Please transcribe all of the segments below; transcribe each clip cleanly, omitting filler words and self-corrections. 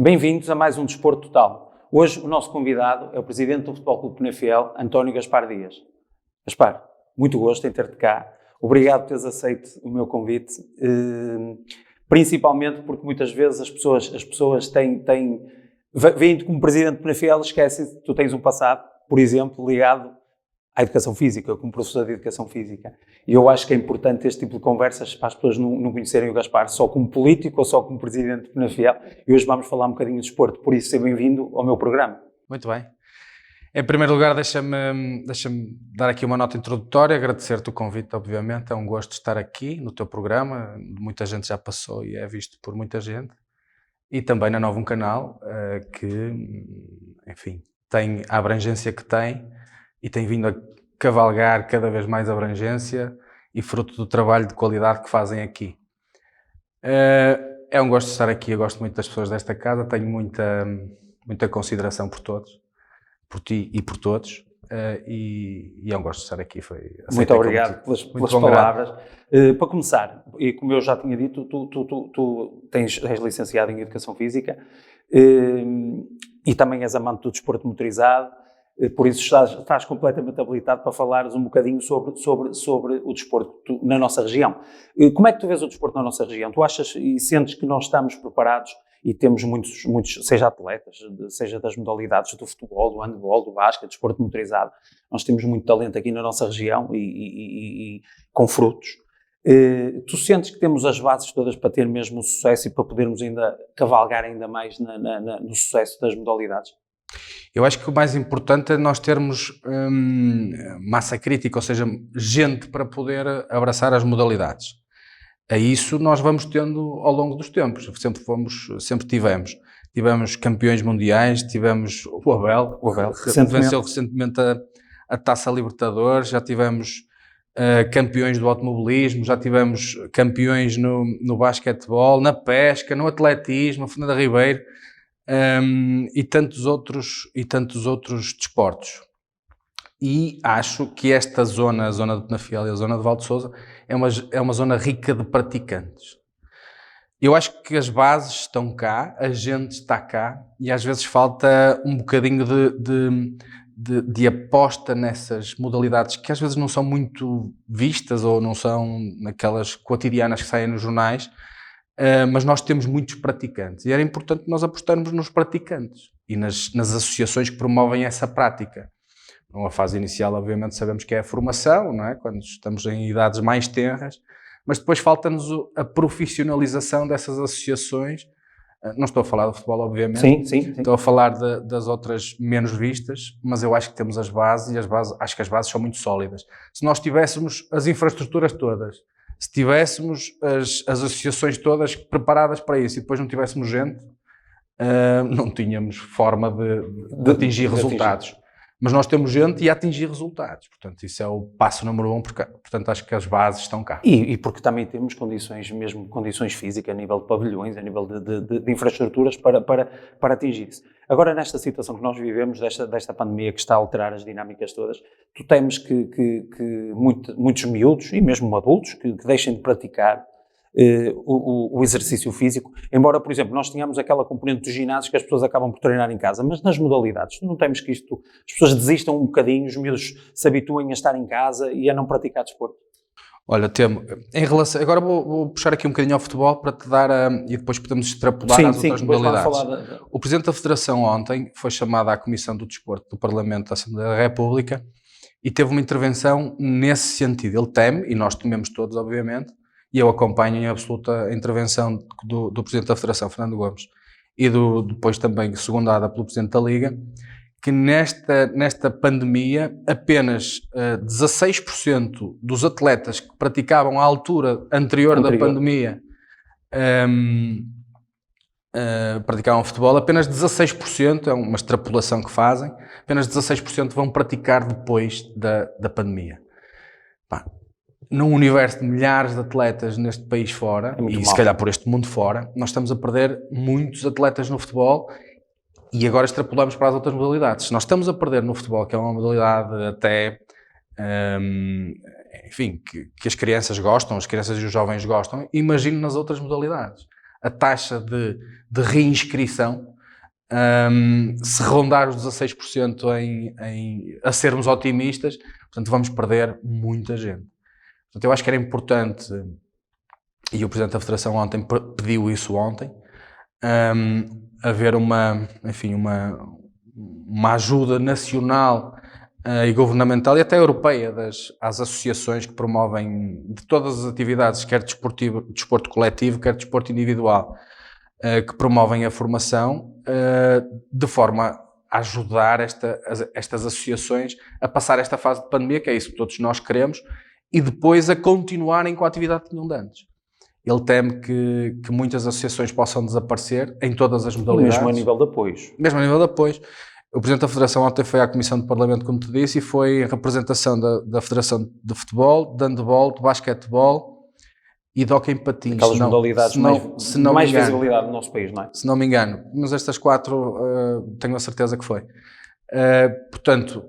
Bem-vindos a mais um Desporto Total. Hoje o nosso convidado é o presidente do Futebol Clube Penafiel, António Gaspar Dias. Gaspar, muito gosto em ter-te cá. Obrigado por teres aceito o meu convite, principalmente porque muitas vezes as pessoas veem-te como presidente do Penafiel e esquecem que tu tens um passado, por exemplo, ligado à educação física, como professor de educação física. E eu acho que é importante este tipo de conversas para as pessoas não conhecerem o Gaspar só como político ou só como presidente do Penafiel. E hoje vamos falar um bocadinho de desporto, por isso seja bem-vindo ao meu programa. Muito bem. Em primeiro lugar, deixa-me dar aqui uma nota introdutória, agradecer-te o convite, obviamente. É um gosto estar aqui no teu programa. Muita gente já passou e é visto por muita gente. E também na Nova Canal, que, enfim, tem a abrangência que tem e tem vindo a cavalgar cada vez mais abrangência e fruto do trabalho de qualidade que fazem aqui. É um gosto de estar aqui, eu gosto muito das pessoas desta casa, tenho muita consideração por todos, por ti e por todos, e é um gosto de estar aqui. Muito obrigado pelas palavras. Para começar, e como eu já tinha dito, tu és licenciado em Educação Física e também és amante do desporto motorizado. Por isso estás completamente habilitado para falares um bocadinho sobre o desporto na nossa região. Como é que tu vês o desporto na nossa região? Tu achas e sentes que nós estamos preparados e temos muitos, seja atletas, seja das modalidades do futebol, do handebol, do basquete, do desporto motorizado, nós temos muito talento aqui na nossa região e com frutos. Tu sentes que temos as bases todas para ter mesmo o sucesso e para podermos ainda cavalgar ainda mais no sucesso das modalidades? Eu acho que o mais importante é nós termos massa crítica, ou seja, gente para poder abraçar as modalidades. A isso nós vamos tendo ao longo dos tempos, sempre tivemos campeões mundiais, tivemos o Abel venceu recentemente a Taça Libertadores, já tivemos campeões do automobilismo, já tivemos campeões no basquetebol, na pesca, no atletismo, a Fernanda Ribeiro. E tantos outros desportos. E acho que esta zona, a zona do Penafiel e a zona de Val de Sousa, é uma zona rica de praticantes. Eu acho que as bases estão cá, a gente está cá e às vezes falta um bocadinho de aposta nessas modalidades que às vezes não são muito vistas ou não são naquelas cotidianas que saem nos jornais. Mas nós temos muitos praticantes e era importante nós apostarmos nos praticantes e nas associações que promovem essa prática. Numa fase inicial, obviamente, sabemos que é a formação, não é? Quando estamos em idades mais tenras, mas depois falta-nos a profissionalização dessas associações. Não estou a falar do futebol, obviamente, sim. Estou a falar das outras menos vistas, mas eu acho que temos as bases e acho que as bases são muito sólidas. Se nós tivéssemos as infraestruturas todas, se tivéssemos as associações todas preparadas para isso e depois não tivéssemos gente, não tínhamos forma de atingir resultados. Mas nós temos gente e a atingir resultados. Portanto, isso é o passo número 1, portanto, acho que as bases estão cá. E porque também temos condições físicas, a nível de pavilhões, a nível de infraestruturas para atingir isso. Agora, nesta situação que nós vivemos, desta pandemia que está a alterar as dinâmicas todas, tu temes que muitos miúdos, e mesmo adultos, que deixem de praticar o exercício físico, embora, por exemplo, nós tenhamos aquela componente dos ginásios que as pessoas acabam por treinar em casa, mas nas modalidades, não temos que as pessoas desistam um bocadinho, os miúdos se habituem a estar em casa e a não praticar desporto? Olha, Temo, agora vou puxar aqui um bocadinho ao futebol para te dar, e depois podemos extrapolar às outras modalidades. O Presidente da Federação ontem foi chamado à Comissão do Desporto do Parlamento da Assembleia da República e teve uma intervenção nesse sentido. Ele teme, e nós tememos todos, obviamente, e eu acompanho em absoluta a intervenção do Presidente da Federação, Fernando Gomes, e depois também secundada pelo Presidente da Liga, que nesta pandemia apenas 16% dos atletas que praticavam à altura anterior da pandemia praticavam futebol, apenas 16%, é uma extrapolação que fazem, apenas 16% vão praticar depois da pandemia. Num universo de milhares de atletas neste país fora, e se calhar por este mundo fora, nós estamos a perder muitos atletas no futebol e agora extrapolamos para as outras modalidades. Se nós estamos a perder no futebol, que é uma modalidade até, enfim, que as crianças gostam, as crianças e os jovens gostam, imagino nas outras modalidades. A taxa de reinscrição Se rondar os 16% a sermos otimistas, portanto, vamos perder muita gente. Portanto, eu acho que era importante, e o Presidente da Federação ontem pediu isso ontem, haver uma ajuda nacional e governamental e até europeia às associações que promovem de todas as atividades, quer desporto coletivo, quer desporto individual, que promovem a formação, de forma a ajudar estas associações a passar esta fase de pandemia, que é isso que todos nós queremos, e depois a continuarem com a atividade que tinham de antes. Ele teme que muitas associações possam desaparecer em todas as modalidades. Mesmo a nível de apoios. Mesmo a nível de apoios. O Presidente da Federação ontem foi à Comissão de Parlamento, como te disse, e foi em representação da Federação de Futebol, de Handebol, de Basquetebol e de Hóquei em Patins. Aquelas modalidades mais visibilidade no nosso país, não é? Se não me engano. Mas estas 4 tenho a certeza que foi. Portanto,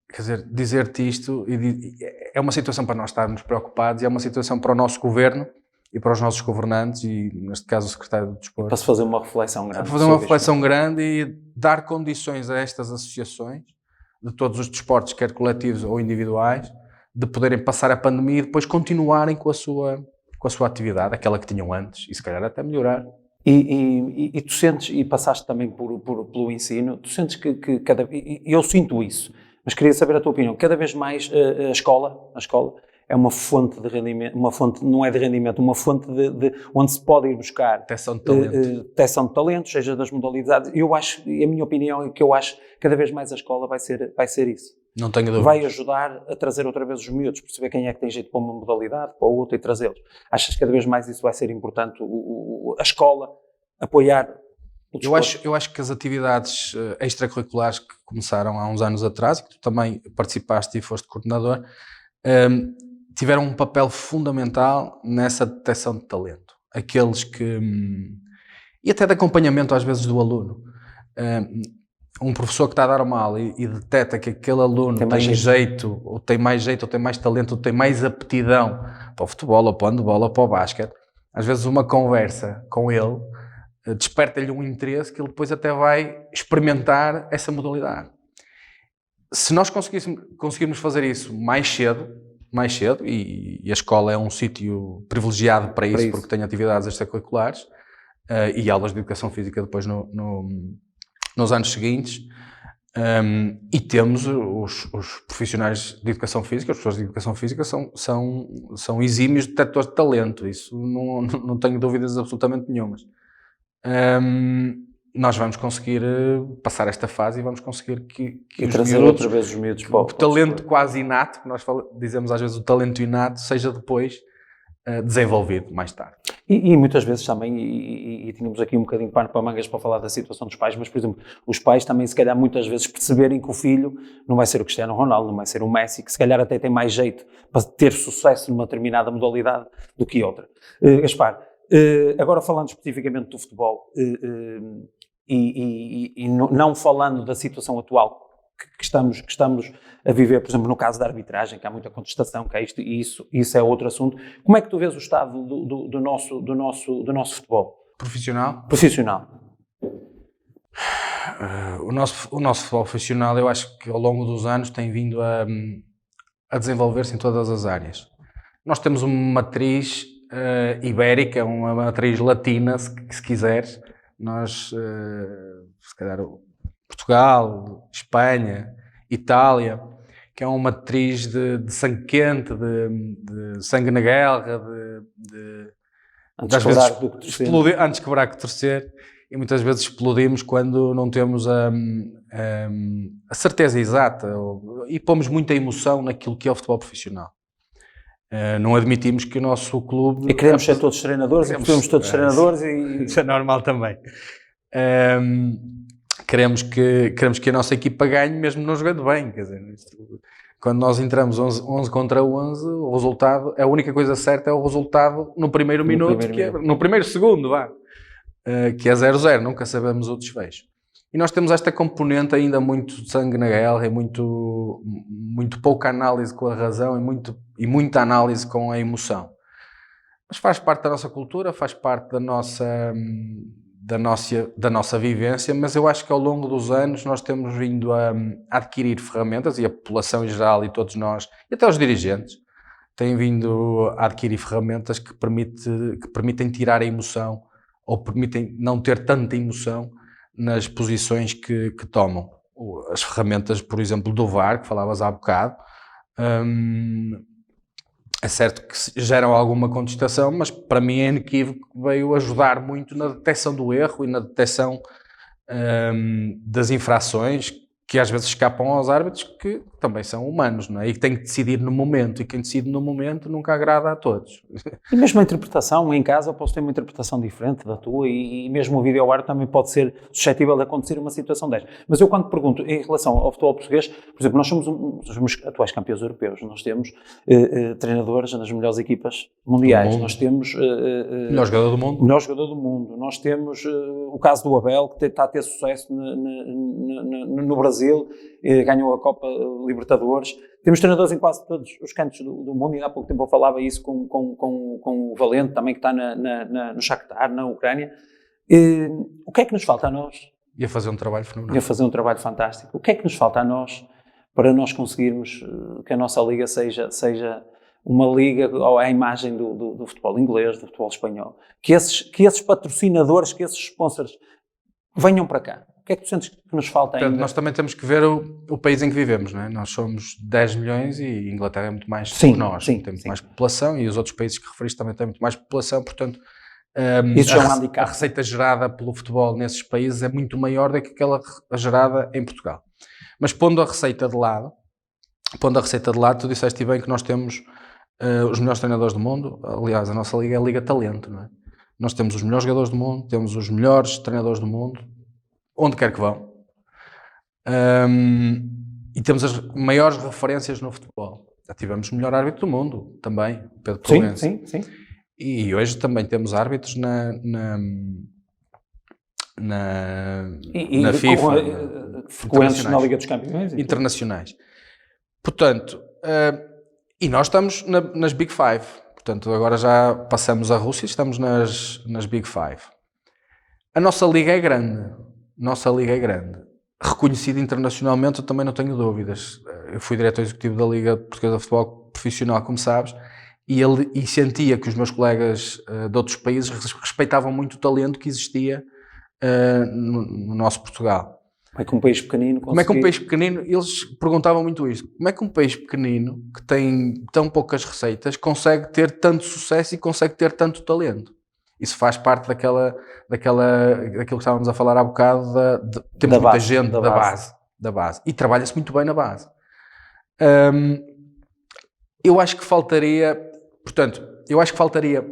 quer dizer, dizer-te isto é uma situação para nós estarmos preocupados e é uma situação para o nosso governo e para os nossos governantes e, neste caso, o Secretário do Desporto. Para se fazer uma reflexão grande. Para fazer uma reflexão grande e dar condições a estas associações, de todos os desportos, quer coletivos ou individuais, de poderem passar a pandemia e depois continuarem com a sua atividade, aquela que tinham antes, e se calhar até melhorar. E tu sentes, e passaste também pelo ensino, tu sentes que eu sinto isso, mas queria saber a tua opinião, cada vez mais a escola é uma fonte de rendimento, não é de rendimento, uma fonte de onde se pode ir buscar detecção de talentos, seja das modalidades. Eu acho, e a minha opinião é que eu acho que cada vez mais a escola vai ser isso. Não tenho dúvida. Vai ajudar a trazer outra vez os miúdos, perceber quem é que tem jeito para uma modalidade, para outra e trazê-los. Achas que cada vez mais isso vai ser importante, a escola apoiar o desporto? Eu acho que as atividades extracurriculares que começaram há uns anos atrás, e que tu também participaste e foste coordenador, tiveram um papel fundamental nessa detecção de talento. Aqueles que... E até de acompanhamento, às vezes, do aluno. Um professor que está a dar uma aula e detecta que aquele aluno tem jeito, ou tem mais talento, ou tem mais aptidão para o futebol, ou para o handebol, ou para o basquete, às vezes uma conversa com ele desperta-lhe um interesse que ele depois até vai experimentar essa modalidade. Se nós conseguirmos fazer isso mais cedo, e a escola é um sítio privilegiado para isso, porque tem atividades extracurriculares e aulas de educação física depois nos anos seguintes, e temos os profissionais de educação física, as pessoas de educação física são exímios detectores de talento, isso não tenho dúvidas absolutamente nenhumas. Nós vamos conseguir passar esta fase e vamos conseguir que os trazer outra vez os miúdos para o talento quase inato, que nós dizemos às vezes o talento inato, seja depois desenvolvido mais tarde. E muitas vezes também, e tínhamos aqui um bocadinho de pano para mangas para falar da situação dos pais, mas, por exemplo, os pais também, se calhar, muitas vezes perceberem que o filho não vai ser o Cristiano Ronaldo, não vai ser o Messi, que se calhar até tem mais jeito para ter sucesso numa determinada modalidade do que outra. Gaspar, agora falando especificamente do futebol, e não falando da situação atual que estamos a viver, por exemplo, no caso da arbitragem, que há muita contestação, que é isto, e isso é outro assunto. Como é que tu vês o estado do nosso futebol? Profissional? Profissional. O nosso futebol profissional, eu acho que ao longo dos anos tem vindo a desenvolver-se em todas as áreas. Nós temos uma matriz ibérica, uma matriz latina, se quiseres. Nós, se calhar, Portugal, Espanha, Itália, que é uma matriz de sangue quente, de sangue na guerra, antes de quebrar que torcer, e muitas vezes explodimos quando não temos a certeza exata e pomos muita emoção naquilo que é o futebol profissional. Não admitimos que o nosso clube... E queremos ser todos treinadores, e queremos todos treinadores e... Isso é normal também. Queremos que a nossa equipa ganhe mesmo não jogando bem, quer dizer, quando nós entramos 11 contra 11, o resultado, a única coisa certa é o resultado no primeiro minuto, no primeiro segundo, que é 0-0, nunca sabemos o desfecho. E nós temos esta componente ainda muito de sangue na guerra, e muito pouca análise com a razão e muita análise com a emoção. Mas faz parte da nossa cultura, faz parte da nossa da nossa vivência, mas eu acho que ao longo dos anos nós temos vindo a adquirir ferramentas, e a população em geral e todos nós, e até os dirigentes, têm vindo a adquirir ferramentas que permitem tirar a emoção, ou permitem não ter tanta emoção nas posições que tomam. As ferramentas, por exemplo, do VAR, que falavas há bocado, é certo que geram alguma contestação, mas para mim é inequívoco que veio ajudar muito na detecção do erro e na detecção das infrações que às vezes escapam aos árbitros, que também são humanos, não é? E que têm que decidir no momento, e quem decide no momento nunca agrada a todos. E mesmo a interpretação, em casa eu posso ter uma interpretação diferente da tua, e mesmo o vídeo-árbitro também pode ser suscetível de acontecer uma situação desta. Mas eu, quando pergunto em relação ao futebol português, por exemplo, nós somos atuais campeões europeus, nós temos treinadores nas melhores equipas mundiais, nós temos melhor jogador do mundo, nós temos o caso do Abel, que está a ter sucesso no Brasil, ganhou a Copa Libertadores. Temos treinadores em quase todos os cantos do mundo, e há pouco tempo eu falava isso com o Valente, também, que está no Shakhtar, na Ucrânia. O que é que nos falta a nós? Ia fazer um trabalho fenomenal. Ia fazer um trabalho fantástico. O que é que nos falta a nós para nós conseguirmos que a nossa liga seja uma liga à imagem do futebol inglês, do futebol espanhol? Que esses patrocinadores, que esses sponsors venham para cá. O que é que tu sentes que nos falta ainda? Portanto, nós também temos que ver o país em que vivemos, não é? Nós somos 10 milhões e a Inglaterra é muito mais que nós. Tem muito mais população, e os outros países que referiste também têm muito mais população, portanto, isso já é um handicap. A receita gerada pelo futebol nesses países é muito maior do que aquela gerada em Portugal. Mas pondo a receita de lado, tu disseste bem que nós temos os melhores treinadores do mundo. Aliás, a nossa liga é a Liga Talento, não é? Nós temos os melhores jogadores do mundo, temos os melhores treinadores do mundo, onde quer que vão, e temos as maiores referências no futebol. Já tivemos o melhor árbitro do mundo também, Pedro Proença. Sim. E hoje também temos árbitros na FIFA, frequentes na Liga dos Campeões internacionais. Portanto, e nós estamos nas Big Five. Portanto, agora já passamos a Rússia e estamos nas Big Five. A nossa liga é grande. Reconhecida internacionalmente, eu também não tenho dúvidas. Eu fui diretor executivo da Liga Portuguesa de Futebol Profissional, como sabes, e sentia que os meus colegas de outros países respeitavam muito o talento que existia no nosso Portugal. Como é que um país pequenino consegue... Como é que um país pequenino, eles perguntavam muito isto, como é que um país pequenino, que tem tão poucas receitas, consegue ter tanto sucesso e consegue ter tanto talento? Isso faz parte daquilo que estávamos a falar há bocado, temos muita gente da base. E trabalha-se muito bem na base. Eu acho que faltaria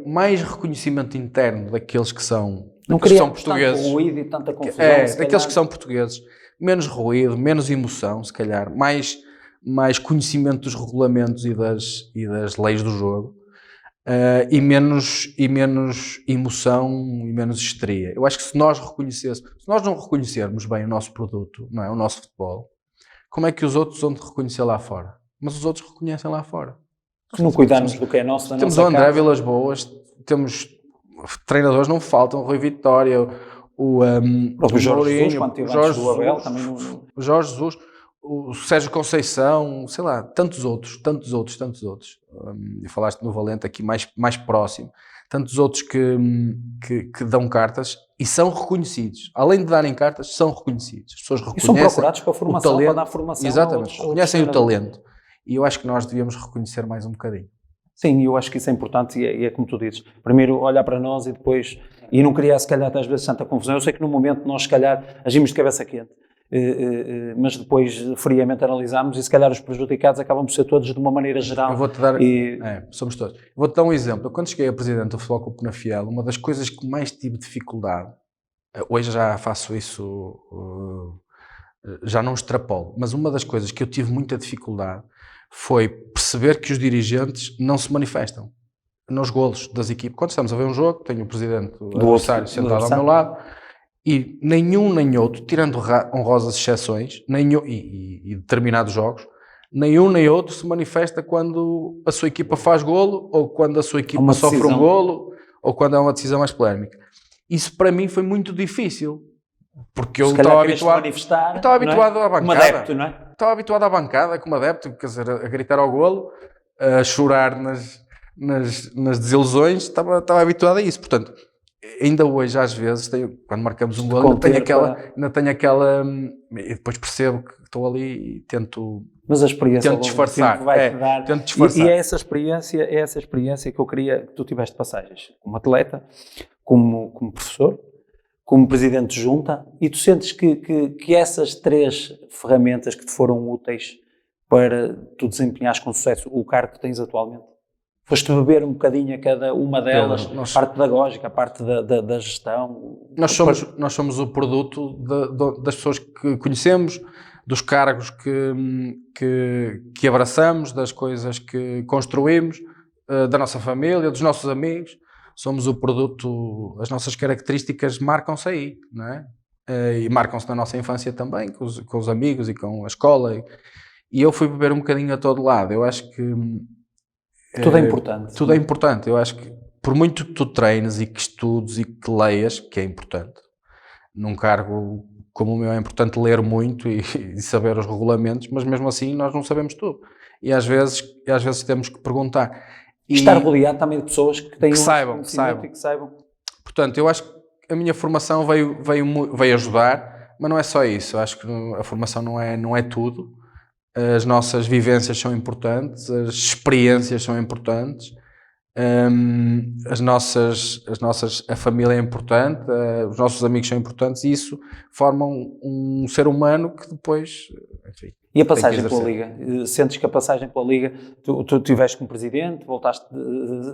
mais reconhecimento interno daqueles que são portugueses. Tanto ruído e tanta confusão. Daqueles que são portugueses. Menos ruído, menos emoção, se calhar. Mais conhecimento dos regulamentos e das leis do jogo. E menos emoção e menos histeria. Eu acho que se nós não reconhecermos bem o nosso produto, não é? O nosso futebol, como é que os outros vão reconhecer lá fora? Mas os outros reconhecem lá fora. Se não cuidarmos do que é nosso, da temos nossa o André casa. Vilas Boas, temos treinadores, não faltam, o Rui Vitória, o Jorge Jesus, o Jorge Jesus, o Sérgio Conceição, sei lá, tantos outros. E falaste no Valente aqui mais próximo. Tantos outros que dão cartas e são reconhecidos. Além de darem cartas, são reconhecidos. As pessoas reconhecem. E são procurados para a formação, para dar formação. Exatamente, reconhecem o talento. E eu acho que nós devíamos reconhecer mais um bocadinho. Sim, eu acho que isso é importante e é como tu dizes. Primeiro olhar para nós e depois... E não criar, se calhar, às vezes, tanta confusão. Eu sei que no momento nós, se calhar, agimos de cabeça quente. Mas depois friamente analisamos e se calhar os prejudicados acabam por ser todos de uma maneira geral. Eu vou-te dar... somos todos. Vou-te dar um exemplo. Eu, quando cheguei a presidente do Futebol Clube Penafiel, uma das coisas que mais tive dificuldade, hoje já faço isso, já não extrapolo, mas uma das coisas que eu tive muita dificuldade foi perceber que os dirigentes não se manifestam nos golos das equipes. Quando estamos a ver um jogo, tenho o presidente do adversário sentado ao meu lado, e nenhum nem outro, tirando honrosas exceções, e determinados jogos, nenhum nem outro se manifesta quando a sua equipa faz golo, ou quando a sua equipa sofre um golo, ou quando é uma decisão mais polémica. Isso para mim foi muito difícil, porque eu Se calhar estava habituado à bancada. Como adepto, não é? Estava habituado à bancada como adepto, quer dizer, a gritar ao golo, a chorar nas desilusões, estava habituado a isso. Portanto, ainda hoje, às vezes, quando marcamos um golo, ainda tenho aquela... E depois percebo que estou ali e tento... Mas a experiência disfarçar. Vai-te dar. Tento disfarçar. E é essa experiência que eu queria que tu tiveste passagens. Como atleta, como professor, como presidente de junta, e tu sentes que essas 3 ferramentas que te foram úteis para tu desempenhares com sucesso o cargo que tens atualmente? Foste beber um bocadinho a cada uma delas, a parte pedagógica, a parte da gestão? Nós somos o produto das pessoas que conhecemos, dos cargos que abraçamos, das coisas que construímos, da nossa família, dos nossos amigos. Somos o produto, as nossas características marcam-se aí, não é? E marcam-se na nossa infância também, com os amigos e com a escola. E eu fui beber um bocadinho a todo lado. Eu acho que... Tudo é importante. Tudo é importante. Eu acho que por muito que tu treines e que estudes e que leias, que é importante, num cargo como o meu é importante ler muito e saber os regulamentos, mas mesmo assim nós não sabemos tudo. E às vezes temos que perguntar. Estar rodeado também de pessoas que têm que saibam. E que saibam. Portanto, eu acho que a minha formação veio ajudar, mas não é só isso. Eu acho que a formação não é tudo. As nossas vivências são importantes, as experiências são importantes, a família é importante, os nossos amigos são importantes, e isso forma um ser humano que depois... Enfim, e a passagem pela Liga? Sentes que a passagem pela Liga, tu estiveste como presidente,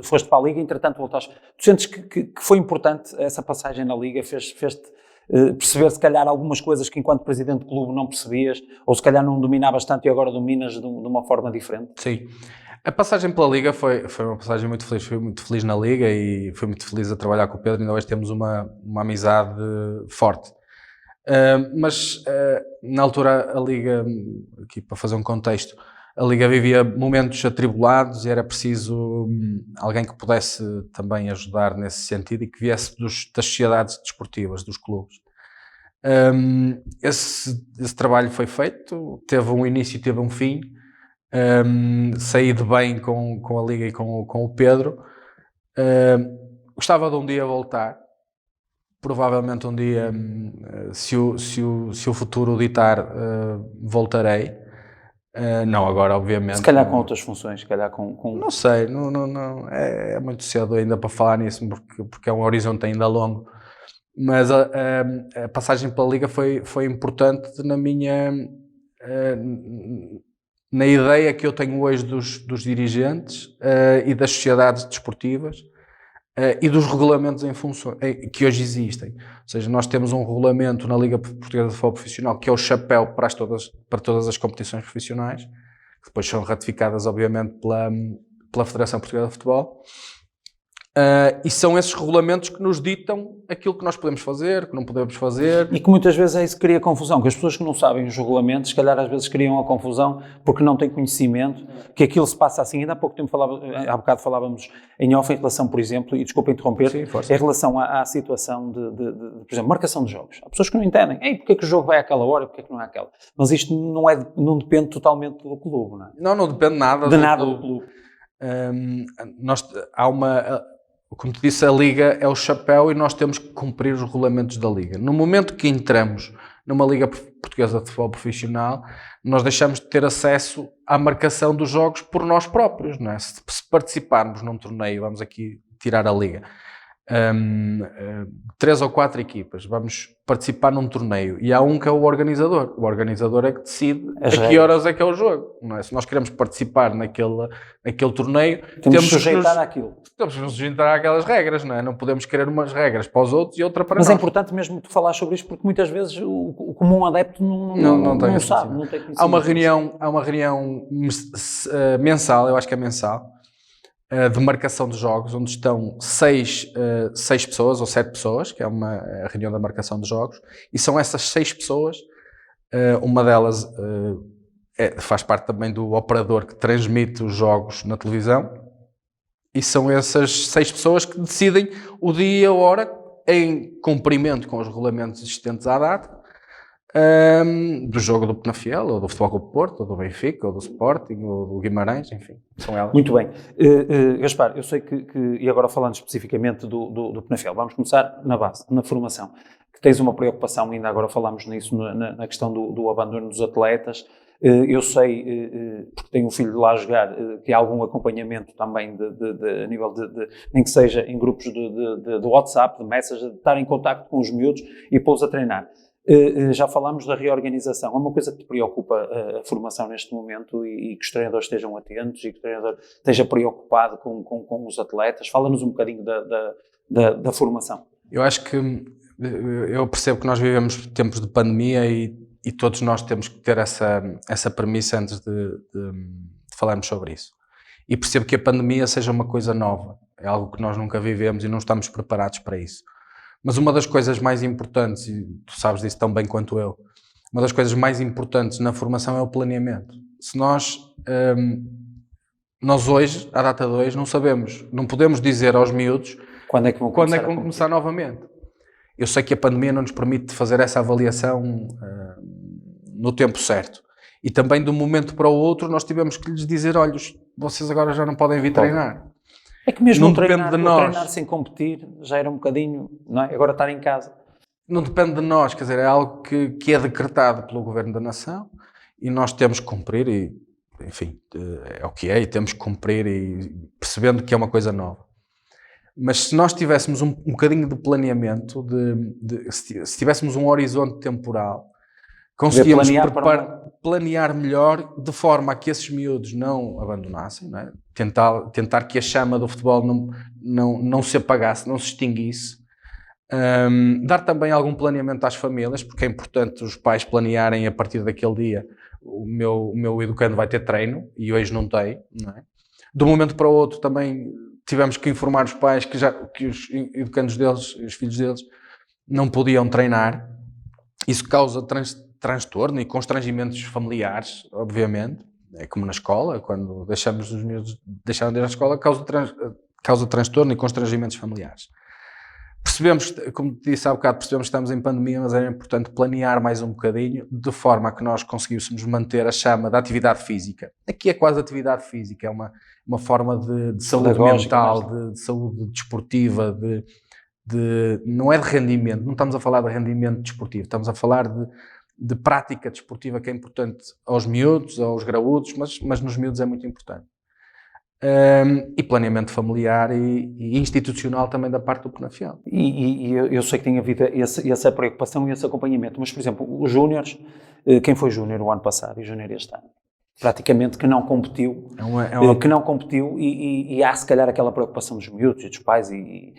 foste para a Liga, entretanto voltaste. Tu sentes que foi importante essa passagem na Liga, fez-te perceber se calhar algumas coisas que enquanto presidente de clube não percebias, ou se calhar não dominavas tanto e agora dominas de uma forma diferente? Sim. A passagem pela Liga foi uma passagem muito feliz. Fui muito feliz na Liga e fui muito feliz a trabalhar com o Pedro. Ainda hoje temos uma amizade forte. Mas na altura a Liga, aqui para fazer um contexto, a Liga vivia momentos atribulados e era preciso alguém que pudesse também ajudar nesse sentido e que viesse das sociedades desportivas, dos clubes. Esse trabalho foi feito, teve um início e teve um fim. Saí de bem com a Liga e com o Pedro. Gostava de um dia voltar. Provavelmente um dia, se o futuro ditar, voltarei. Não agora, obviamente. Se calhar com outras funções, se calhar com... Não sei, não, é muito cedo ainda para falar nisso, porque é um horizonte ainda longo. Mas a passagem pela Liga foi importante na ideia que eu tenho hoje dos dirigentes e das sociedades desportivas e dos regulamentos que hoje existem. Ou seja, nós temos um regulamento na Liga Portuguesa de Futebol Profissional que é o chapéu para todas as competições profissionais, que depois são ratificadas, obviamente, pela Federação Portuguesa de Futebol. E são esses regulamentos que nos ditam aquilo que nós podemos fazer, que não podemos fazer. E que muitas vezes é isso que cria confusão, que as pessoas que não sabem os regulamentos, se calhar às vezes criam a confusão porque não têm conhecimento, que aquilo se passa assim. Ainda há pouco tempo há bocado falávamos em off em relação, por exemplo, e desculpa interromper, em relação à situação de, por exemplo, marcação de jogos. Há pessoas que não entendem, porque é que o jogo vai àquela hora, porque é que não é àquela. Mas isto não depende totalmente do clube, não é? Não depende nada do clube. Como te disse, a Liga é o chapéu e nós temos que cumprir os regulamentos da Liga. No momento que entramos numa Liga Portuguesa de Futebol Profissional, nós deixamos de ter acesso à marcação dos jogos por nós próprios, não é? Se participarmos num torneio, vamos aqui tirar a Liga, 3 ou 4 equipas, vamos participar num torneio e há um que é o organizador. O organizador é que decide a que horas é que é o jogo, não é? Se nós queremos participar naquele torneio, temos que sujeitar àquilo. Temos que nos sujeitar àquelas regras, não é? Não podemos querer umas regras para os outros e outra para nós. Mas é importante mesmo tu falar sobre isto porque muitas vezes o comum adepto não sabe, não tem conhecimento. Há uma reunião mensal, eu acho que é mensal, de marcação de jogos, onde estão 6 pessoas ou 7 pessoas, que é uma reunião da marcação de jogos, e são essas 6 pessoas, uma delas faz parte também do operador que transmite os jogos na televisão, e são essas 6 pessoas que decidem o dia e a hora em cumprimento com os regulamentos existentes à data, do jogo do Penafiel, ou do Futebol Clube do Porto, ou do Benfica, ou do Sporting, ou do Guimarães, enfim, são elas. Muito bem. Gaspar, eu sei que, e agora falando especificamente do Penafiel, vamos começar na base, na formação, que tens uma preocupação, ainda agora falámos nisso, na questão do abandono dos atletas. Eu sei, porque tenho um filho lá a jogar, que há algum acompanhamento também a nível nem que seja em grupos de WhatsApp, de Messenger, de estar em contacto com os miúdos e pô-los a treinar. Já falámos da reorganização. É uma coisa que te preocupa a formação neste momento e que os treinadores estejam atentos e que o treinador esteja preocupado com os atletas? Fala-nos um bocadinho da formação. Eu acho que eu percebo que nós vivemos tempos de pandemia e todos nós temos que ter essa premissa antes de falarmos sobre isso. E percebo que a pandemia seja uma coisa nova. É algo que nós nunca vivemos e não estamos preparados para isso. Mas uma das coisas mais importantes, e tu sabes disso tão bem quanto eu, uma das coisas mais importantes na formação é o planeamento. Se nós hoje, à data de hoje, não sabemos, não podemos dizer aos miúdos quando é que vão começar novamente. Eu sei que a pandemia não nos permite fazer essa avaliação no tempo certo. E também de um momento para o outro nós tivemos que lhes dizer, olha, vocês agora já não podem vir treinar. É que mesmo não depende de nós. Treinar sem competir já era um bocadinho, não é? Agora estar em casa. Não depende de nós, quer dizer, é algo que é decretado pelo Governo da Nação e nós temos que cumprir e, enfim, é o que é e temos que cumprir e percebendo que é uma coisa nova. Mas se nós tivéssemos um bocadinho de planeamento, se tivéssemos um horizonte temporal, conseguíamos planear melhor de forma a que esses miúdos não abandonassem, não é? Tentar que a chama do futebol não se apagasse, não se extinguisse. Dar também algum planeamento às famílias, porque é importante os pais planearem a partir daquele dia. O meu educando vai ter treino e hoje não tem, não é? De um momento para o outro também tivemos que informar os pais que os educandos deles, os filhos deles, não podiam treinar. Isso causa transtorno e constrangimentos familiares, obviamente. É como na escola, quando deixamos os miúdos deixarem de ir à escola, causa transtorno e constrangimentos familiares. Percebemos, como te disse há bocado, percebemos que estamos em pandemia, mas era importante planear mais um bocadinho, de forma a que nós conseguíssemos manter a chama da atividade física. Aqui é quase atividade física, é uma forma de saúde mental, de saúde desportiva, não é de rendimento, não estamos a falar de rendimento desportivo, estamos a falar de prática desportiva, que é importante aos miúdos, aos graúdos, mas nos miúdos é muito importante. E planeamento familiar e institucional também da parte do Penafiel. E eu sei que tem havido essa preocupação e esse acompanhamento, mas, por exemplo, os júniores, quem foi júnior o ano passado e júnior este ano? Praticamente que não competiu, e há se calhar aquela preocupação dos miúdos e dos pais e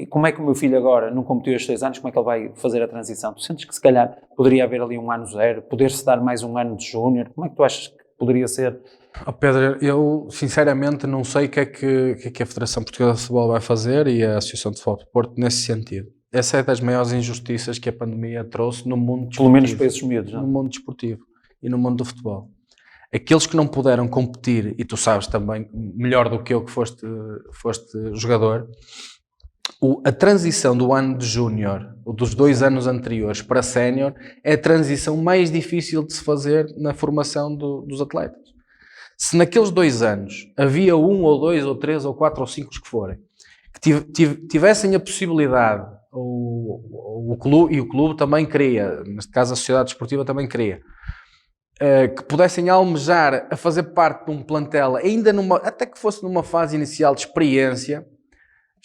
como é que o meu filho agora não competiu estes 6 anos, como é que ele vai fazer a transição? Tu sentes que se calhar poderia haver ali um ano zero, poder-se dar mais um ano de júnior? Como é que tu achas que poderia ser? Pedro, eu sinceramente não sei o que é que a Federação Portuguesa de Futebol vai fazer e a Associação de Futebol do Porto nesse sentido. Essa é das maiores injustiças que a pandemia trouxe no mundo desportivo. Pelo menos para esses miúdos, não? No mundo desportivo e no mundo do futebol. Aqueles que não puderam competir, e tu sabes também, melhor do que eu que foste jogador, a transição do ano de júnior, dos 2 anos anteriores para sénior, é a transição mais difícil de se fazer na formação dos atletas. Se naqueles 2 anos havia 1 ou 2 ou 3 ou 4 ou 5 que forem, que tivessem a possibilidade, o clube também queria, neste caso a Sociedade Desportiva também queria, que pudessem almejar a fazer parte de um plantel, até que fosse numa fase inicial de experiência,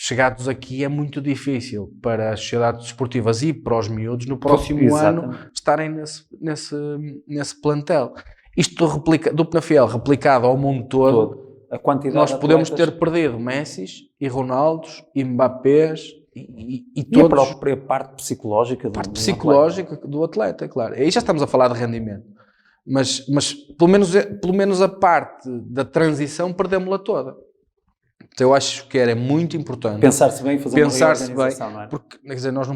chegados aqui é muito difícil para as sociedades desportivas e para os miúdos no próximo ano estarem nesse plantel. Isto do Penafiel replicado ao mundo todo, a quantidade nós podemos ter perdido Messis e Ronaldos e Mbappés e todos. E a própria parte psicológica do atleta, claro. Aí já estamos a falar de rendimento. Mas pelo menos a parte da transição perdemos-la toda. Então eu acho que era muito importante pensar-se bem e fazer uma reorganização, não é? Porque, quer dizer, nós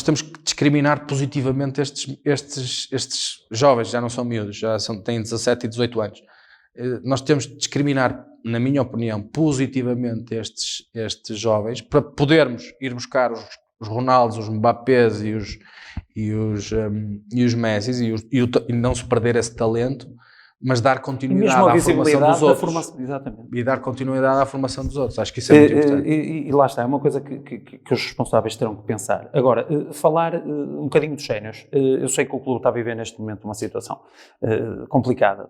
temos que discriminar positivamente estes jovens, já não são miúdos, têm 17 e 18 anos. Nós temos de discriminar, na minha opinião, positivamente estes jovens, para podermos ir buscar os Ronaldos, os Mbappés e os Messis e não se perder esse talento, mas dar continuidade à formação dos outros. Exatamente. E dar continuidade à formação dos outros. Acho que isso é muito importante. E lá está, é uma coisa que os responsáveis terão que pensar. Agora, falar um bocadinho dos séniores. Eu sei que o clube está a viver neste momento uma situação complicada,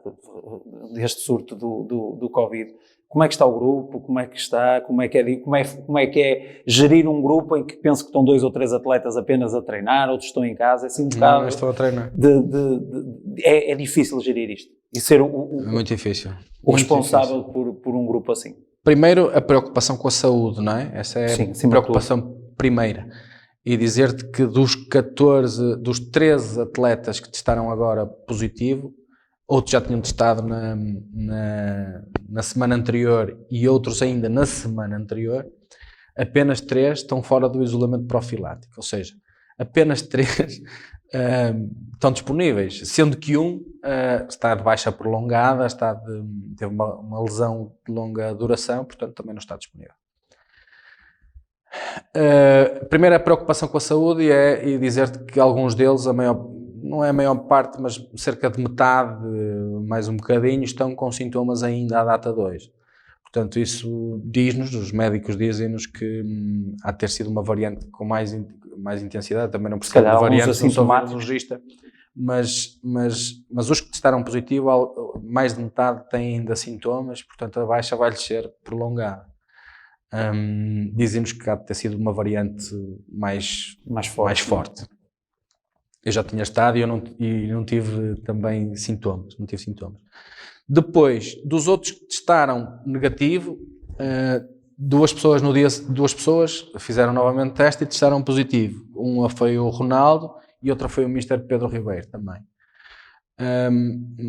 deste surto do Covid. Como é que está o grupo? Como é que é gerir um grupo em que penso que estão 2 ou 3 atletas apenas a treinar, outros estão em casa? É assim um bocado. Não, estão a treinar. É difícil gerir isto. E ser é muito difícil. O responsável por um grupo assim. Primeiro, a preocupação com a saúde, não é? Essa é a preocupação primeira. E dizer-te que dos 13 atletas que testaram agora positivo, outros já tinham testado na semana anterior e outros ainda na semana anterior, apenas 3 estão fora do isolamento profilático, ou seja, apenas 3 estão disponíveis, sendo que um está de baixa prolongada, teve uma lesão de longa duração, portanto também não está disponível. Primeiro, a preocupação com a saúde e dizer-te que alguns deles, não é a maior parte, mas cerca de metade, mais um bocadinho, estão com sintomas ainda à data 2. Portanto, isso diz-nos, os médicos dizem-nos que há de ter sido uma variante com mais intensidade, também não percebo a variante assintomática, mas os que testaram positivo, mais de metade têm ainda sintomas, portanto a baixa vai-lhes ser prolongada. Dizem-nos que há de ter sido uma variante mais forte. Eu já tinha estado e não tive também sintomas, não tive sintomas. Depois, dos outros que testaram negativo, 2 pessoas fizeram novamente teste e testaram positivo. Uma foi o Ronaldo e outra foi o Mr. Pedro Ribeiro também.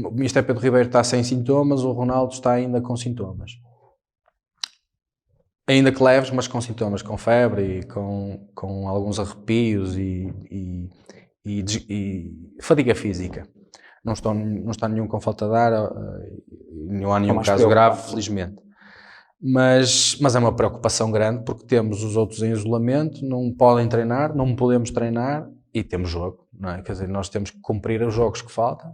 O Mr. Pedro Ribeiro está sem sintomas, o Ronaldo está ainda com sintomas. Ainda que leves, mas com sintomas, com febre e com alguns arrepios e fadiga física. Não está nenhum com falta de ar, não há nenhum caso grave, felizmente. Mas é uma preocupação grande porque temos os outros em isolamento, não podem treinar, não podemos treinar e temos jogo, não é? Quer dizer, nós temos que cumprir os jogos que faltam.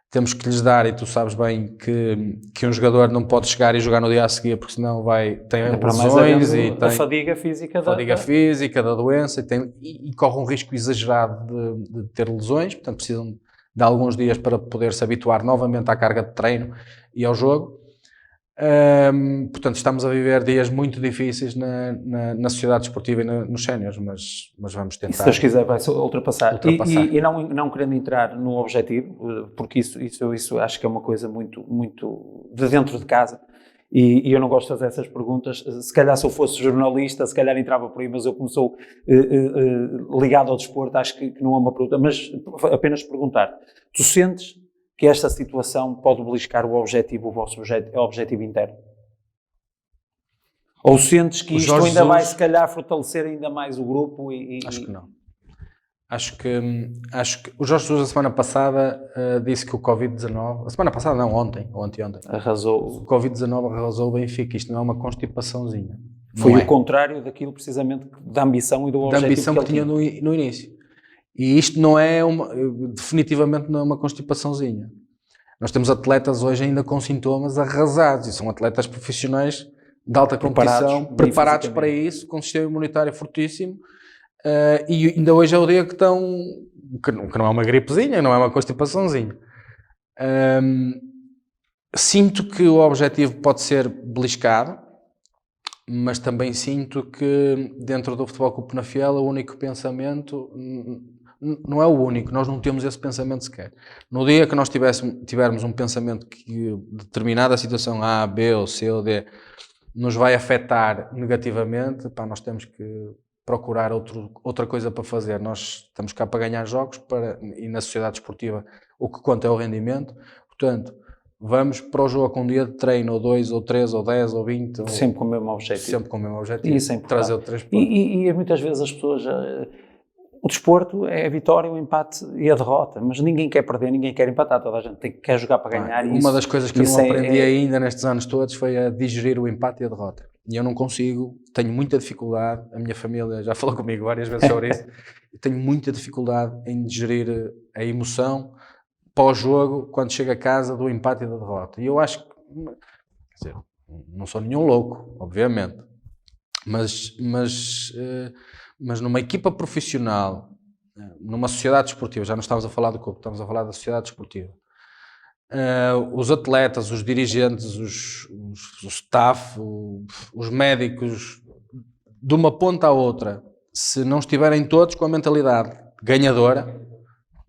Temos que lhes dar, e tu sabes bem que um jogador não pode chegar e jogar no dia a seguir porque senão tem lesões e tem a fadiga física da doença e corre um risco exagerado de ter lesões, portanto precisam de alguns dias para poder se habituar novamente à carga de treino e ao jogo. Portanto, estamos a viver dias muito difíceis na sociedade desportiva e nos séniores, mas vamos tentar. E se Deus quiser vai ultrapassar. E não querendo entrar no objetivo, porque isso acho que é uma coisa muito, muito de dentro de casa, e eu não gosto de fazer essas perguntas. Se calhar se eu fosse jornalista, se calhar entrava por aí, mas eu como sou ligado ao desporto, acho que não é uma pergunta, mas apenas perguntar. Tu sentes que esta situação pode beliscar o vosso objetivo interno? Ou sentes que isto ainda vai, se calhar, fortalecer ainda mais o grupo? Acho que não. Acho que o Jorge Jesus, a semana passada, disse que o Covid-19... A semana passada, não, ontem, ou anteontem. Arrasou. O Covid-19 arrasou o Benfica. Isto não é uma constipaçãozinha. Foi o contrário daquilo, precisamente, da ambição e do objetivo. Da ambição que tinha no início. E isto não é definitivamente não é uma constipaçãozinha. Nós temos atletas hoje ainda com sintomas arrasados e são atletas profissionais de alta competição, preparados para isso, com um sistema imunitário fortíssimo e ainda hoje é o dia que não é uma gripezinha, não é uma constipaçãozinha. Sinto que o objetivo pode ser beliscado, mas também sinto que dentro do Futebol Clube Penafiel o único pensamento, não é o único, nós não temos esse pensamento sequer. No dia que nós tivermos um pensamento que determinada situação A, B ou C ou D nos vai afetar negativamente, nós temos que procurar outra coisa para fazer. Nós estamos cá para ganhar jogos e na sociedade esportiva o que conta é o rendimento, portanto vamos para o jogo com um dia de treino, ou 2, ou 3, ou 10, ou 20. Sempre com o mesmo objetivo. Sempre com o mesmo objetivo. Isso é trazer 3 pontos. E muitas vezes as pessoas O desporto é a vitória, o empate e a derrota, mas ninguém quer perder, ninguém quer empatar, toda a gente quer jogar para ganhar. Uma das coisas que eu não aprendi ainda nestes anos todos foi a digerir o empate e a derrota. E eu não consigo, tenho muita dificuldade, a minha família já falou comigo várias vezes sobre isso, tenho muita dificuldade em digerir a emoção pós-jogo, quando chego a casa, do empate e da derrota. E eu acho que, quer dizer, não sou nenhum louco, obviamente, mas numa equipa profissional, numa sociedade desportiva, já não estamos a falar do clube, estamos a falar da sociedade desportiva, os atletas, os dirigentes, o staff, os médicos, de uma ponta à outra, se não estiverem todos com a mentalidade ganhadora,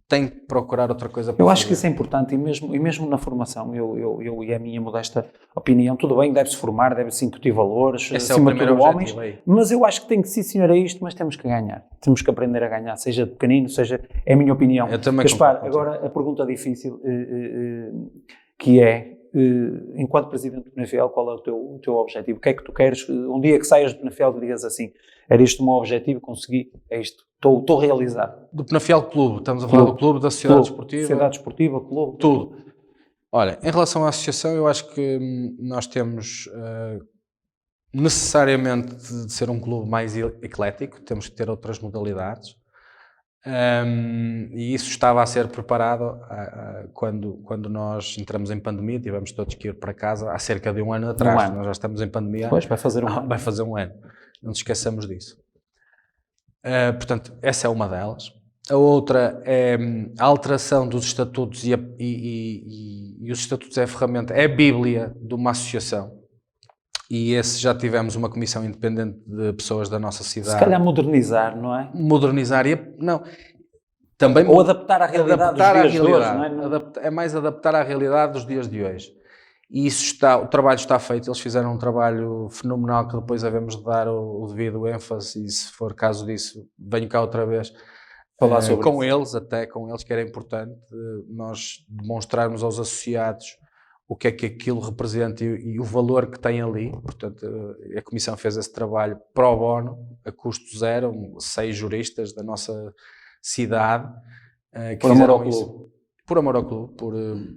têm que procurar outra coisa para Eu acho que isso é importante, e mesmo na formação, e a minha modesta opinião, tudo bem, deve-se formar, deve-se incutir valores, acima de tudo homens, mas eu acho que tem que ser, senhor, é isto, mas temos que ganhar. Temos que aprender a ganhar, seja de pequenino, seja, é a minha opinião. Eu também Gaspar, agora a pergunta difícil, que é, enquanto Presidente do Penafiel, qual é o teu objetivo? O que é que tu queres? Um dia que saias do Penafiel, que digas assim, era isto o meu objetivo, consegui, é isto. Estou realizado. Do Penafiel Clube, estamos a falar do clube, da Sociedade Desportiva. Sociedade Desportiva, clube. Tudo. Olha, em relação à associação, eu acho que nós temos necessariamente de ser um clube mais eclético, temos que ter outras modalidades. E isso estava a ser preparado quando nós entramos em pandemia, tivemos todos que ir para casa há cerca de um ano atrás. Nós já estamos em pandemia. Pois, vai fazer um ano. Vai fazer um ano. Não nos esqueçamos disso. Portanto, essa é uma delas. A outra é a alteração dos estatutos e os estatutos é a ferramenta, é a bíblia de uma associação. E esse já tivemos uma comissão independente de pessoas da nossa cidade. Se calhar modernizar, não é? Modernizar, não. Também ou adaptar à realidade dos dias de hoje, não é? É mais adaptar à realidade dos dias de hoje. E isso o trabalho está feito, eles fizeram um trabalho fenomenal que depois havemos de dar o devido ênfase, e se for caso disso, venho cá outra vez falar sobre com eles, que era importante nós demonstrarmos aos associados o que é que aquilo representa e o valor que tem ali. Portanto, a Comissão fez esse trabalho pro bono, a custo zero, 6 juristas da nossa cidade que fizeram isso. Por amor ao clube, por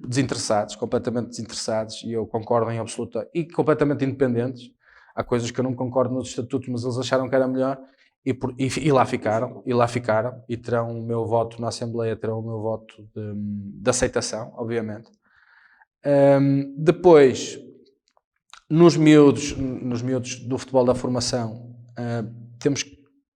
desinteressados, completamente desinteressados, e eu concordo em absoluta, e completamente independentes. Há coisas que eu não concordo nos estatutos, mas eles acharam que era melhor, e lá ficaram, e terão o meu voto na Assembleia, terão o meu voto de aceitação, obviamente. Depois, nos miúdos do futebol da formação, temos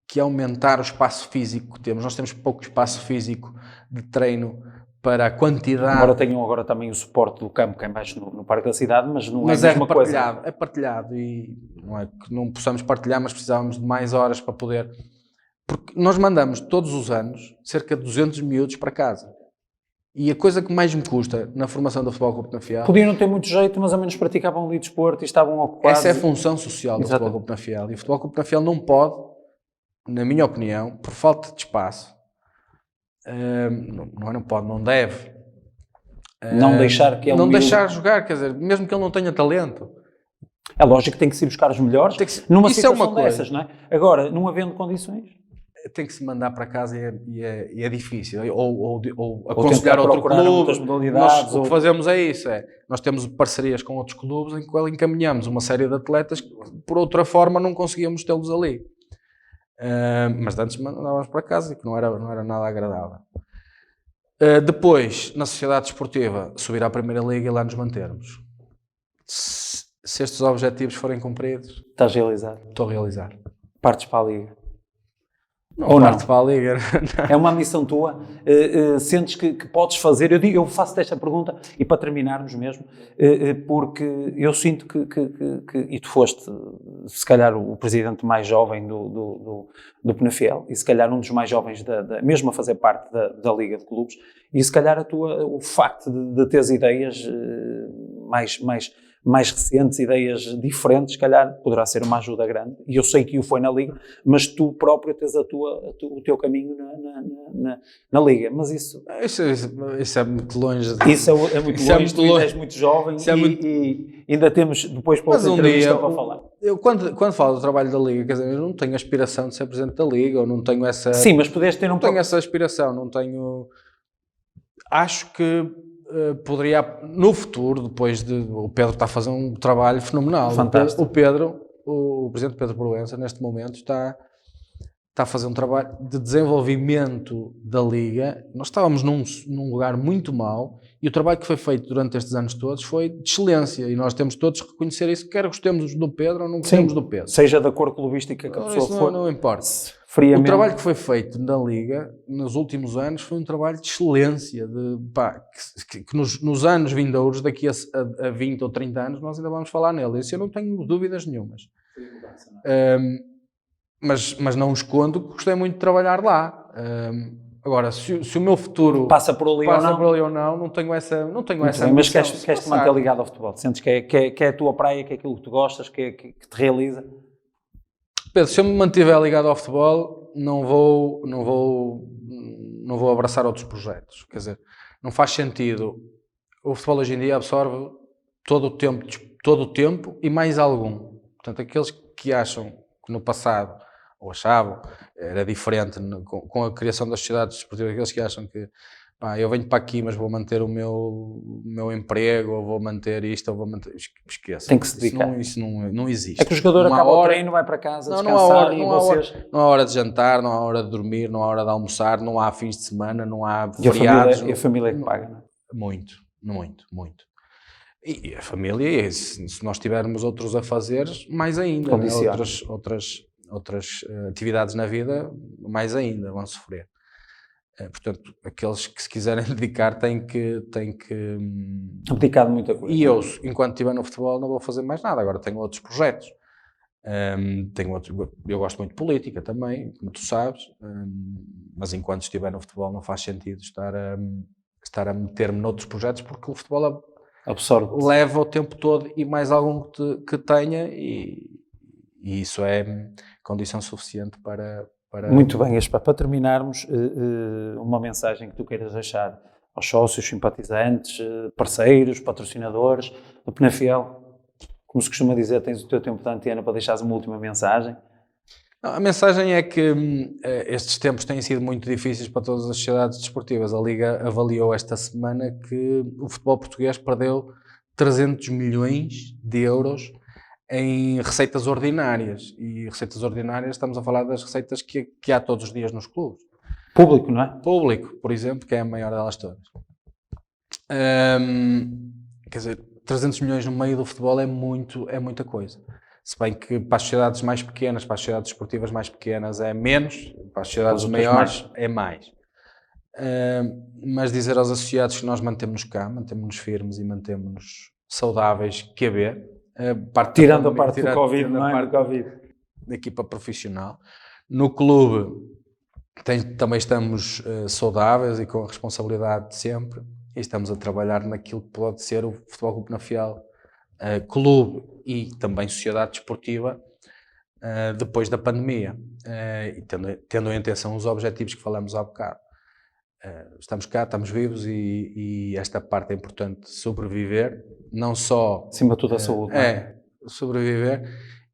que aumentar o espaço físico que temos. Nós temos pouco espaço físico de treino para a quantidade... Embora tenham agora também o suporte do campo, que é mais no Parque da Cidade, mas não é a mesma coisa. É partilhado, e não é que não possamos partilhar, mas precisávamos de mais horas para poder... Porque nós mandamos todos os anos cerca de 200 miúdos para casa. E a coisa que mais me custa na formação do Futebol Clube Penafiel... Podiam não ter muito jeito, mas ao menos praticavam ali desporto e estavam ocupados. Essa é a função social do Futebol Clube Penafiel. E o Futebol Clube Penafiel não pode, na minha opinião, por falta de espaço, não pode, não deve. Não deixar que ele... Não deixar jogar, quer dizer, mesmo que ele não tenha talento. É lógico que tem que se buscar os melhores numa situação dessas, não é? Agora, não havendo condições... Tem que se mandar para casa e é difícil. Ou aconselhar outro clube. Nós, o que fazemos é isso. Nós temos parcerias com outros clubes em que encaminhamos uma série de atletas que, por outra forma, não conseguíamos tê-los ali. Mas antes mandávamos para casa, e que não era nada agradável. Depois, na Sociedade Desportiva, subir à Primeira Liga e lá nos mantermos. Se estes objetivos forem cumpridos... Estás realizado? Estou a realizar. Partes para a Liga? Ou não? Para a Liga. É uma ambição tua? Sentes que podes fazer? Eu faço-te esta pergunta, e para terminarmos mesmo, porque eu sinto que e tu foste, se calhar, o presidente mais jovem do Penafiel, e se calhar um dos mais jovens, mesmo a fazer parte da Liga de Clubes, e se calhar o facto de teres ideias mais recentes, ideias diferentes, se calhar poderá ser uma ajuda grande. E eu sei que o foi na Liga, mas tu próprio tens o teu caminho na Liga. Mas isso é muito longe. Isso é muito longe, tu és muito jovem e ainda temos depois para outra entrevista para falar. Eu quando falo do trabalho da Liga, quer dizer, eu não tenho a aspiração de ser presidente da Liga, ou não tenho essa... Sim, mas podes ter não tenho essa aspiração, não tenho... Acho que poderia, no futuro, depois de... O Pedro está a fazer um trabalho fenomenal. Fantástico. O presidente Pedro Proença, neste momento, está a fazer um trabalho de desenvolvimento da Liga. Nós estávamos num lugar muito mau e o trabalho que foi feito durante estes anos todos foi de excelência e nós temos todos que reconhecer isso, quer gostemos do Pedro ou não gostemos do Pedro. Seja da cor clubística que a pessoa for. Não importa. Friamente. O trabalho que foi feito na Liga nos últimos anos foi um trabalho de excelência, que nos anos vindouros, daqui a 20 ou 30 anos, nós ainda vamos falar nele. Isso eu não tenho dúvidas nenhumas. Mas não escondo que gostei muito de trabalhar lá. Agora, se o meu futuro passa por ali ou não tenho essa mas queres-te manter ligado ao futebol? Sentes que é a tua praia, que é aquilo que tu gostas, que te realiza? Pedro, se eu me mantiver ligado ao futebol, não vou abraçar outros projetos. Quer dizer, não faz sentido. O futebol hoje em dia absorve todo o tempo e mais algum. Portanto, aqueles que acham que no passado, ou achavam, era diferente com a criação das sociedades desportivas, aqueles que acham que eu venho para aqui, mas vou manter o meu emprego, ou vou manter isto, ou vou manter... Esqueça. Tem que se dedicar. Isso não existe. É que o jogador acaba o treino, vai para casa, descansar não há hora de jantar, não há hora de dormir, não há hora de almoçar, não há fins de semana, não há feriados. E a família que paga, não é? Muito. E a família, se nós tivermos outros afazeres, mais ainda. Né? Outras atividades na vida, mais ainda vão sofrer. Portanto, aqueles que se quiserem dedicar têm que abdicar de muita coisa. E eu, enquanto estiver no futebol, não vou fazer mais nada. Agora tenho outros projetos. Eu gosto muito de política também, como tu sabes, mas enquanto estiver no futebol não faz sentido estar a meter-me noutros projetos, porque o futebol absorve, leva o tempo todo e mais algum que tenha, e isso é condição suficiente para... Muito bem, para terminarmos, uma mensagem que tu queiras deixar aos sócios, simpatizantes, parceiros, patrocinadores do Penafiel. Como se costuma dizer, tens o teu tempo de antena para deixares uma última mensagem. Não, a mensagem é que estes tempos têm sido muito difíceis para todas as sociedades desportivas. A Liga avaliou esta semana que o futebol português perdeu 300 milhões de euros em receitas ordinárias. E receitas ordinárias, estamos a falar das receitas que há todos os dias nos clubes. Público, não é? Público, por exemplo, que é a maior delas todas. Quer dizer, 300 milhões no meio do futebol é muita coisa. Se bem que para as sociedades mais pequenas, para as sociedades desportivas mais pequenas é menos, para as sociedades maiores é mais. Mas dizer aos associados que nós mantemos-nos cá, mantemos-nos firmes e mantemos-nos saudáveis, que haver. Tirando a parte do Covid, não é? Do Covid. Da equipa profissional. No clube também estamos saudáveis e com a responsabilidade de sempre, e estamos a trabalhar naquilo que pode ser o Futebol Clube Penafiel clube e também sociedade desportiva depois da pandemia, e tendo em atenção os objetivos que falamos há bocado. Estamos cá, estamos vivos, e esta parte é importante, sobreviver, não só... Acima de tudo a saúde. Sobreviver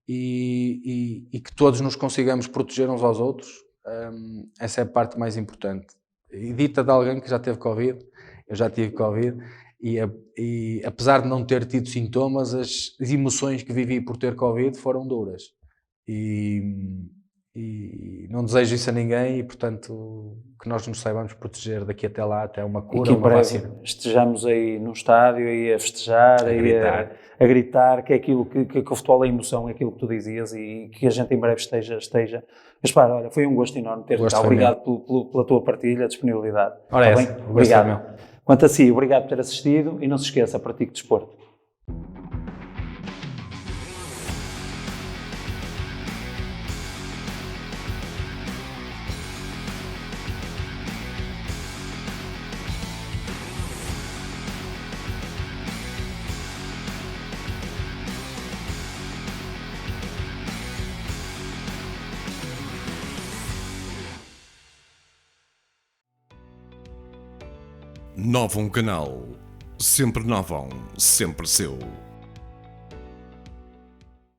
e que todos nos consigamos proteger uns aos outros. Essa é a parte mais importante. E dita de alguém que já teve Covid, eu já tive Covid, e apesar de não ter tido sintomas, as emoções que vivi por ter Covid foram duras. E não desejo isso a ninguém, e portanto que nós nos saibamos proteger daqui até lá, até uma cura, uma vacina. Estejamos aí no estádio e a festejar, a gritar, que é aquilo que o futebol é emoção, é aquilo que tu dizias, e que a gente em breve esteja. Mas pá, olha, foi um gosto enorme ter-te. Obrigado pela tua partilha, disponibilidade. Ora, bem? Obrigado. Quanto a si, obrigado por ter assistido, e não se esqueça, pratique desporto. Novam Canal. Sempre Novam, sempre seu.